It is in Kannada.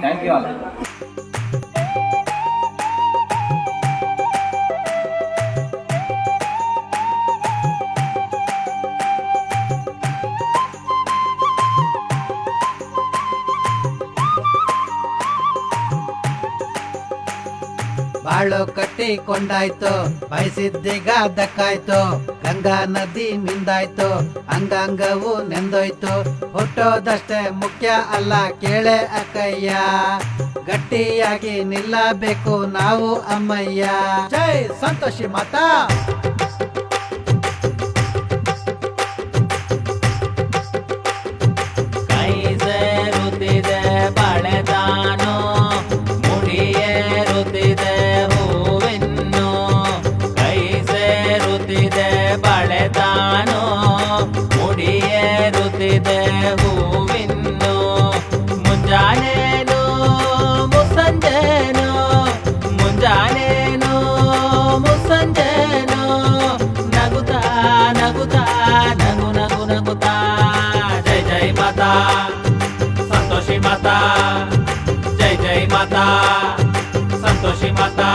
Thank you all. ಬಾಳು ಕಟ್ಟಿಕೊಂಡಾಯ್ತು, ಬಯಸಿದ್ದೀಗ ದಕ್ಕಾಯ್ತು. ಗಂಗಾ ನದಿ ಮಿಂದಾಯ್ತು, ಅಂಗಾಂಗವು ನೆಂದೋಯ್ತು. ಹುಟ್ಟೋದಷ್ಟೇ ಮುಖ್ಯ ಅಲ್ಲ ಕೇಳೆ ಅಕ್ಕಯ್ಯ, ಗಟ್ಟಿಯಾಗಿ ನಿಲ್ಲಬೇಕು ನಾವು ಅಮ್ಮಯ್ಯ. ಜೈ ಸಂತೋಷಿ ಮಾತಾ. ಕೈ ಸೇರುತ್ತಿದೆ ಬಳೆದಾನು, ಮುಡಿಯೇರುತ್ತಿದೆ ಹೂವಿನ್ನು. ಕೈ ಸೇರುತ್ತಿದೆ ಬಳೆದಾನು, ಮುಡಿಯೇರುತ್ತಿದೆ ಹೂವಿನ್ನು. ಮುಂಜಾನೇನು ಮುಸ್ಸಂಜೇನು, ಮುಂಜಾನೇನು ಮುಸ್ಸಂಜೇನು. ನಗುತ್ತಾ ನಗುತ್ತಾ ನಗು ನಗು ನಗುತ್ತಾ. ಜೈ ಜೈ ಮಾತಾ ಸಂತೋಷಿ ಮಾತಾ, ಜೈ ಜೈ ಮಾತಾ ಸಂತೋಷಿ ಮಾತಾ.